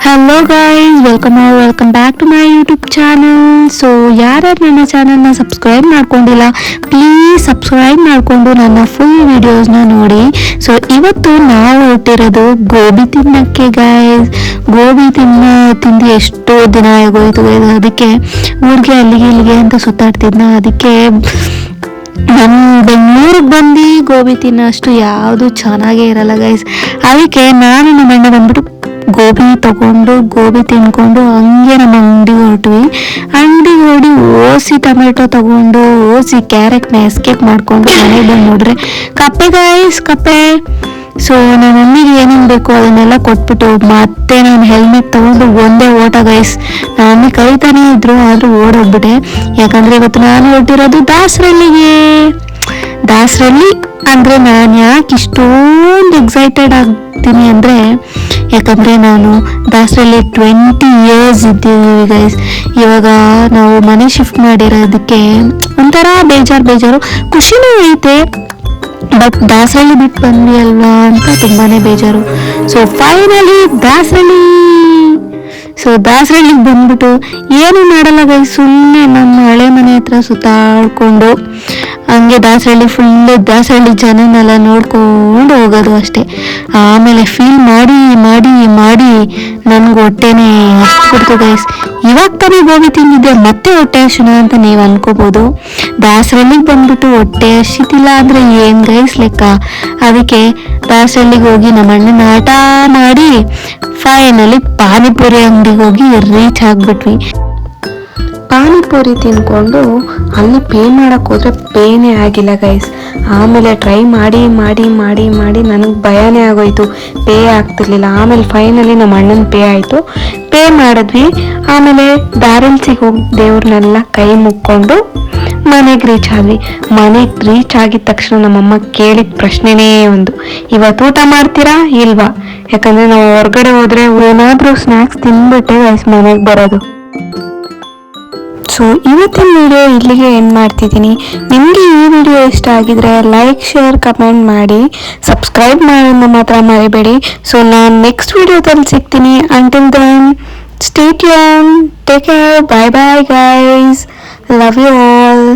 Hello guys, welcome back to my YouTube channel. So ಯಾರ್ಯಾರು ನನ್ನ ಚಾನಲ್ನ ಸಬ್ಸ್ಕ್ರೈಬ್ ಮಾಡ್ಕೊಂಡಿಲ್ಲ, ಪ್ಲೀಸ್ ಸಬ್ಸ್ಕ್ರೈಬ್ ಮಾಡಿಕೊಂಡು ನನ್ನ ಫುಲ್ ವಿಡಿಯೋಸ್ನ ನೋಡಿ. ಸೊ ಇವತ್ತು ನಾವು ಹೊಟ್ಟಿರೋದು ಗೋಬಿ ತಿನ್ನಕ್ಕೆ ಗೈಸ್. ಗೋಬಿ ತಿಂದು ಎಷ್ಟೋ ದಿನ ಆಗೋಯ್ತು ಗೈಸ್. ಅದಕ್ಕೆ ಊರಿಗೆ ಇಲ್ಲಿಗೆ ಅಂತ ಸುತ್ತಾಡ್ತಿದ್ನ. ಅದಕ್ಕೆ ನಮ್ಮ ಬೆಂಗಳೂರಿಗೆ ಬಂದು ಗೋಬಿ ತಿನ್ನೋಷ್ಟು ಯಾವುದು ಚೆನ್ನಾಗೇ ಇರಲ್ಲ ಗೈಸ್. ಅದಕ್ಕೆ ನಾನು ನಮ್ಮ ಅಣ್ಣ ಬಂದ್ಬಿಟ್ಟು ಗೋಬಿ ತಗೊಂಡು ಗೋಬಿ ತಿನ್ಕೊಂಡು ಹಂಗೆ ನಮ್ಮ ಅಂಗಡಿಗೆ ಹೊಡಿ ಓಸಿ ಟೊಮೆಟೊ ತಗೊಂಡು ಓಸಿ ಕ್ಯಾರೆಟ್ನ ಎಸ್ಕೇಪ್ ಮಾಡ್ಕೊಂಡು ಮನೆಗೆ ಬಂದು ನೋಡ್ರೆ ಕಪ್ಪೆ ಗೈಸ್, ಕಪ್ಪೆ. ಸೊ ನನ್ನ ಮಮ್ಮಿಗೆ ಏನೇನು ಬೇಕು ಅದನ್ನೆಲ್ಲ ಕೊಟ್ಬಿಟ್ಟು ಮತ್ತೆ ನಾನು ಹೆಲ್ಮೆಟ್ ತಗೊಂಡು ಒಂದೇ ಓಟ ಗೈಸ್. ನಾನು ಕೈತಾನೇ ಇದ್ರು ಆದ್ರೂ ಓಡೋಗ್ಬಿಟ್ಟೆ. ಯಾಕಂದ್ರೆ ಇವತ್ತು ನಾನು ಹೊರಟಿರೋದು ದಾಸರಳ್ಳಿ ಅಂದ್ರೆ ನಾನು ಯಾಕೆ ಇಷ್ಟೊಂದು ಎಕ್ಸೈಟೆಡ್ ಆಗ್ತೀನಿ ಅಂದ್ರೆ, ಯಾಕಂದ್ರೆ ನಾನು ದಾಸರಳ್ಳಿ 20 years ಇದ್ದೀವಿ ಗೈಸ್. ಇವಾಗ ನಾವು ಮನೆ ಶಿಫ್ಟ್ ಮಾಡಿರೋದಕ್ಕೆ ಒಂಥರ ಬೇಜಾರು, ಖುಷಿನೂ ಐತೆ. ಬಟ್ ದಾಸರಳ್ಳಿ ಬಿಟ್ಟು ಬಂದ್ವಿ ಅಲ್ವಾ ಅಂತ ತುಂಬಾನೇ ಬೇಜಾರು. ಸೊ ಫೈನಲಿ ದಾಸರಳ್ಳಿಗೆ ಬಂದ್ಬಿಟ್ಟು ಏನು ಮಾಡಲ್ಲ ಗೈಸ್, ಸುಮ್ಮನೆ ನಮ್ಮ ಹಳೆ ಮನೆ ಹತ್ರ ಸುತ್ತಾಡ್ಕೊಂಡು ಹಂಗೆ ದಾಸರಳ್ಳಿ ಜನನೆಲ್ಲ ನೋಡ್ಕೊಂಡು ಹೋಗೋದು ಅಷ್ಟೇ. ಆಮೇಲೆ ಫೀಲ್ ಮಾಡಿ ನನ್ಗೆ ಹೊಟ್ಟೆನೇ ಹಸ್ಬಿಡ್ತು ಗೈಸ್. ಇವಾಗ ತಾನೇ ಗೋಬಿ ತಿಂದಿದ್ದೆ, ಮತ್ತೆ ಹೊಟ್ಟೆ ಹಸಿನ ಅಂತ ನೀವು ಅನ್ಕೋಬಹುದು. ದಾಸರಳ್ಳಿಗೆ ಬಂದ್ಬಿಟ್ಟು ಹೊಟ್ಟೆ ಹಸಿತಿಲ್ಲ ಅಂದ್ರೆ ಏನ್ ಗೈಸ್ ಲೆಕ್ಕ. ಅದಕ್ಕೆ ದಾಸರಳ್ಳಿಗೆ ಹೋಗಿ ನಮ್ಮ ಅಣ್ಣನ ಆಟ ಮಾಡಿ ಫೈನಲಿ ಪಾನಿಪುರಿ ಅಂಗಡಿಗೆ ಹೋಗಿ ರೀಚ್ ಆಗ್ಬಿಟ್ವಿ. ಪಾನಿಪುರಿ ತಿನ್ಕೊಂಡು ಅಲ್ಲಿ ಪೇ ಮಾಡಕ್ ಹೋದ್ರೆ ಪೇನೇ ಆಗಿಲ್ಲ ಗೈಸ್. ಆಮೇಲೆ ಟ್ರೈ ಮಾಡಿ ನನಗೆ ಭಯನೇ ಆಗೋಯ್ತು, ಪೇ ಆಗ್ತಿರ್ಲಿಲ್ಲ. ಆಮೇಲೆ ಫೈನಲಿ ನಮ್ಮ ಅಣ್ಣನ ಪೇ ಆಯಿತು, ಪೇ ಮಾಡಿದ್ವಿ. ಆಮೇಲೆ ದಾರಲ್ಸಿಗೆ ಹೋಗಿ ದೇವ್ರನ್ನೆಲ್ಲ ಕೈ ಮುಕ್ಕೊಂಡು ಮನೆಗೆ ರೀಚ್ ಆದ್ವಿ. ಮನೆಗೆ ರೀಚ್ ಆಗಿದ ತಕ್ಷಣ ನಮ್ಮಮ್ಮ ಕೇಳಿದ ಪ್ರಶ್ನೆನೇ ಒಂದು, ಇವತ್ತು ಊಟ ಮಾಡ್ತೀರಾ ಇಲ್ವಾ? ಯಾಕಂದ್ರೆ ನಾವು ಹೊರಗಡೆ ಹೋದ್ರೆ ಏನಾದ್ರೂ ಸ್ನ್ಯಾಕ್ಸ್ ತಿನ್ಬಿಟ್ಟೆ ಗೈಸ್ ಮನೆಗೆ ಬರೋದು. ಸೊ ಇವತ್ತಿನ ವಿಡಿಯೋ ಇಲ್ಲಿಗೆ ಎಂಡ್ ಮಾಡ್ತಿದ್ದೀನಿ. ನಿಮಗೆ ಈ ವಿಡಿಯೋ ಇಷ್ಟ ಆಗಿದ್ರೆ ಲೈಕ್, ಶೇರ್, ಕಮೆಂಟ್ ಮಾಡಿ, ಸಬ್ಸ್ಕ್ರೈಬ್ ಮಾಡೋದನ್ನ ಮಾತ್ರ ಮರಿಬೇಡಿ. ಸೊ ನಾನು ನೆಕ್ಸ್ಟ್ ವಿಡಿಯೋದಲ್ಲಿ ಸಿಗ್ತೀನಿ. Until then stay tune, take care, bye guys, love you all.